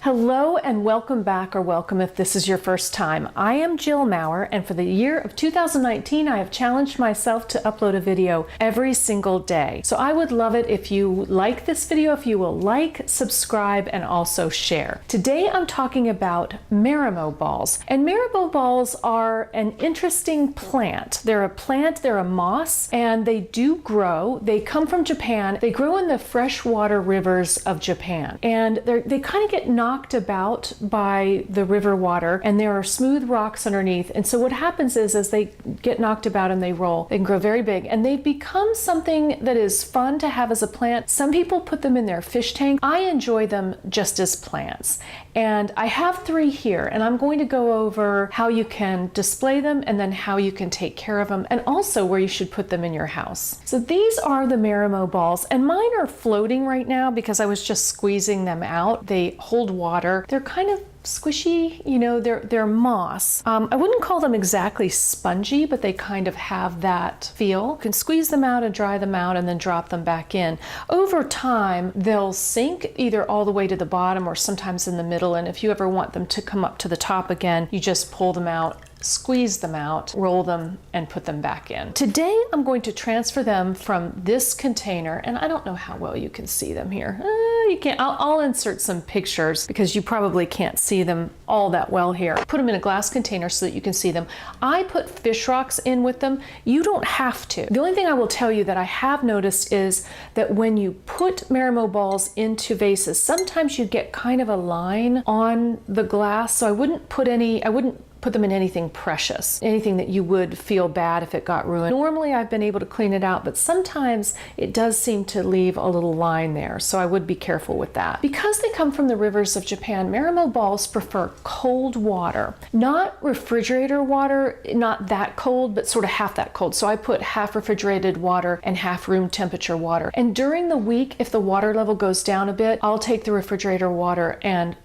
Hello and welcome back, or welcome if this is your first time. I am Jill Maurer, and for the year of 2019 I have challenged myself to upload a video every single day. So I would love it if you like this video, if you will like, subscribe, and also share. Today I'm talking about Marimo balls. And Marimo balls are an interesting plant. They're a plant, they're a moss, and they do grow. They come from Japan. They grow in the freshwater rivers of Japan. And they kind of get knocked about by the river water, and there are smooth rocks underneath. And so what happens is, as they get knocked about and they roll, they can grow very big, and they've become something that is fun to have as a plant. Some people put them in their fish tank. I enjoy them just as plants. And I have 3 here, and I'm going to go over how you can display them and then how you can take care of them, and also where you should put them in your house. So these are the Marimo balls, and mine are floating right now because I was just squeezing them out. They hold water. They're kind of squishy, you know, they're moss. I wouldn't call them exactly spongy, but they kind of have that feel. You can squeeze them out and dry them out and then drop them back in. Over time, they'll sink either all the way to the bottom or sometimes in the middle, and if you ever want them to come up to the top again, you just pull them out, squeeze them out, roll them, and put them back in. Today I'm going to transfer them from this container, and I don't know how well you can see them here. You can't. I'll insert some pictures because you probably can't see them all that well here. Put them in a glass container so that you can see them. I put fish rocks in with them. You don't have to. The only thing I will tell you that I have noticed is that when you put Marimo balls into vases, sometimes you get kind of a line on the glass, so I wouldn't put them in anything precious, anything that you would feel bad if it got ruined. Normally I've been able to clean it out, but sometimes it does seem to leave a little line there, so I would be careful with that. Because they come from the rivers of Japan, Marimo balls prefer cold water, not refrigerator water, not that cold, but sort of half that cold. So I put half refrigerated water and half room temperature water. And during the week, if the water level goes down a bit, I'll take the refrigerator water and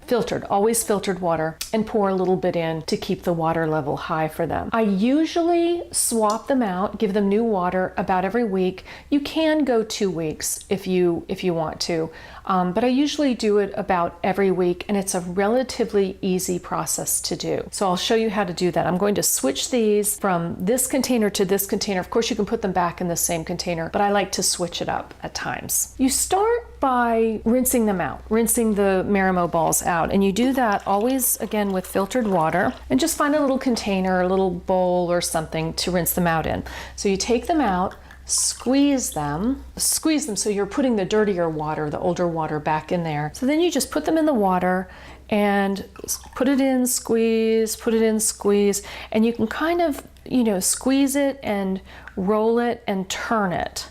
always filtered water, and pour a little bit in to keep the water level high for them. I usually swap them out, give them new water about every week. You can go 2 weeks if you want to, but I usually do it about every week, and it's a relatively easy process to do. So I'll show you how to do that. I'm going to switch these from this container to this container. Of course, you can put them back in the same container, but I like to switch it up at times. You start by rinsing them out, rinsing the Marimo balls out, and you do that always, again, with filtered water, and just find a little container, a little bowl or something to rinse them out in. So you take them out, squeeze them so you're putting the dirtier water, the older water, back in there. So then you just put them in the water and put it in, squeeze, put it in, squeeze, and you can kind of, you know, squeeze it and roll it and turn it.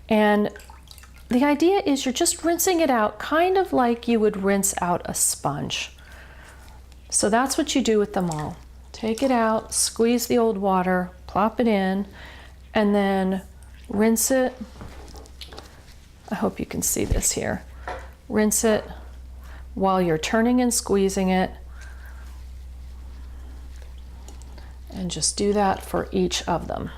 And the idea is you're just rinsing it out kind of like you would rinse out a sponge. So that's what you do with them all. Take it out, squeeze the old water, plop it in, and then rinse it. I hope you can see this here. Rinse it while you're turning and squeezing it. And just do that for each of them.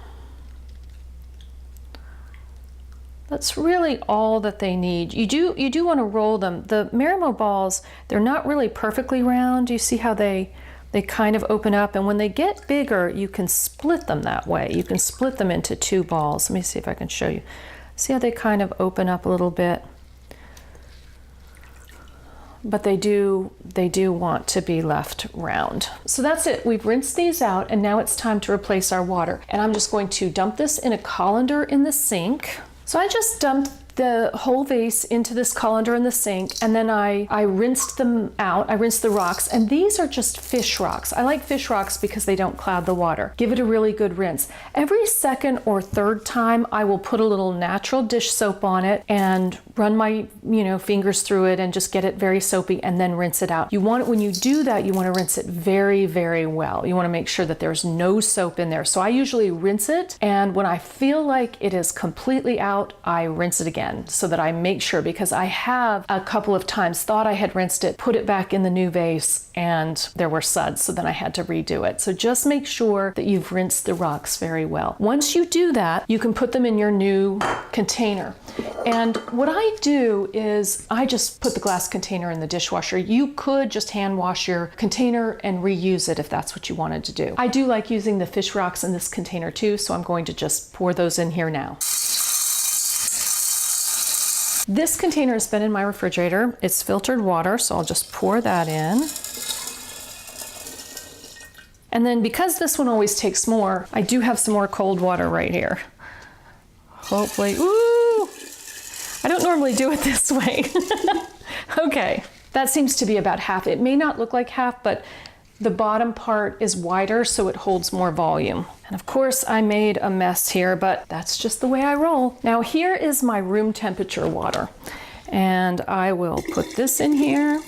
That's really all that they need. You do want to roll them. The Marimo balls, they're not really perfectly round. You see how they kind of open up, and when they get bigger, you can split them that way. You can split them into 2 balls. Let me see if I can show you. See how they kind of open up a little bit? But they do want to be left round. So that's it. We've rinsed these out, and now it's time to replace our water. And I'm just going to dump this in a colander in the sink. So I just dumped the whole vase into this colander in the sink, and then I rinsed them out. I rinsed the rocks, and these are just fish rocks. I like fish rocks because they don't cloud the water. Give it a really good rinse. Every second or third time, I will put a little natural dish soap on it and run my fingers through it and just get it very soapy, and then rinse it out. You want it, when you do that, you want to rinse it very, very well. You want to make sure that there's no soap in there. So I usually rinse it, and when I feel like it is completely out, I rinse it again. again so that I make sure, because I have a couple of times thought I had rinsed it, put it back in the new vase, and there were suds, so then I had to redo it. So just make sure that you've rinsed the rocks very well. Once you do that, you can put them in your new container. And what I do is I just put the glass container in the dishwasher. You could just hand wash your container and reuse it if that's what you wanted to do. I do like using the fish rocks in this container too, so I'm going to just pour those in here now. This container has been in my refrigerator. It's filtered water, so I'll just pour that in. And then because this one always takes more, I do have some more cold water right here. Hopefully, ooh! I don't normally do it this way. Okay, that seems to be about half. It may not look like half, but the bottom part is wider, so it holds more volume. And of course, I made a mess here, but that's just the way I roll. Now here is my room temperature water, and I will put this in here.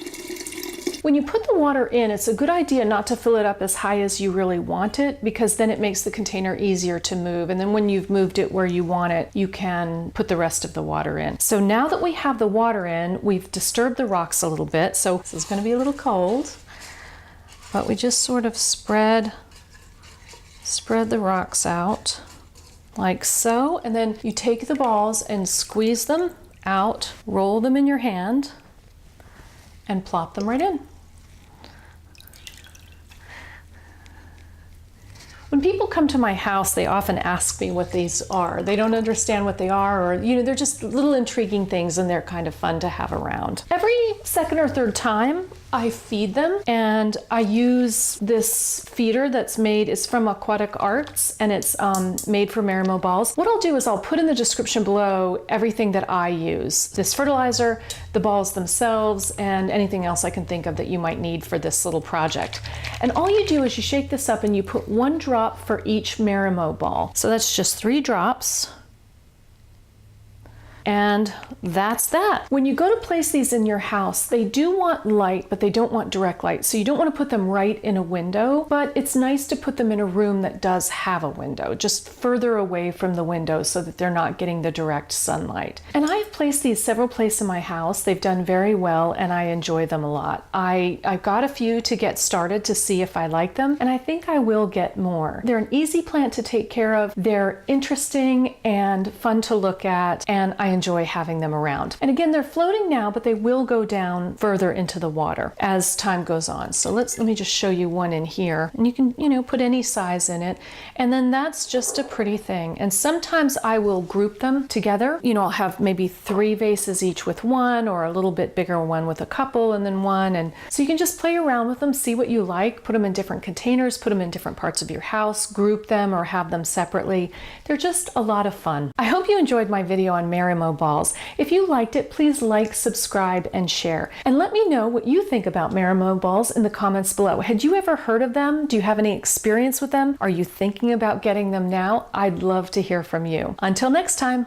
When you put the water in, it's a good idea not to fill it up as high as you really want it, because then it makes the container easier to move. And then when you've moved it where you want it, you can put the rest of the water in. So now that we have the water in, we've disturbed the rocks a little bit. So this is going to be a little cold, but we just sort of spread the rocks out like so. And then you take the balls and squeeze them out, roll them in your hand, and plop them right in. When people come to my house, they often ask me what these are. They don't understand what they are, or they're just little intriguing things, and they're kind of fun to have around. Every second or third time, I feed them, and I use this feeder that's made, it's from Aquatic Arts, and it's made for Marimo balls. What I'll do is I'll put in the description below everything that I use. This fertilizer, the balls themselves, and anything else I can think of that you might need for this little project. And all you do is you shake this up and you put 1 drop for each Marimo ball. So that's just 3 drops. And that's that. When you go to place these in your house, they do want light, but they don't want direct light. So you don't want to put them right in a window, but it's nice to put them in a room that does have a window, just further away from the window so that they're not getting the direct sunlight. And I've placed these several places in my house. They've done very well, and I enjoy them a lot. I've got a few to get started to see if I like them, and I think I will get more. They're an easy plant to take care of. They're interesting and fun to look at, and I enjoy having them around. And again, they're floating now, but they will go down further into the water as time goes on. So let me just show you one in here, and you can, put any size in it. And then that's just a pretty thing. And sometimes I will group them together. I'll have maybe 3 vases each with one, or a little bit bigger one with a couple, and then one. And so you can just play around with them, see what you like, put them in different containers, put them in different parts of your house, group them or have them separately. They're just a lot of fun. I hope you enjoyed my video on Marimo balls. If you liked it, please like, subscribe, and share. And let me know what you think about Marimo balls in the comments below. Had you ever heard of them? Do you have any experience with them? Are you thinking about getting them now? I'd love to hear from you. Until next time.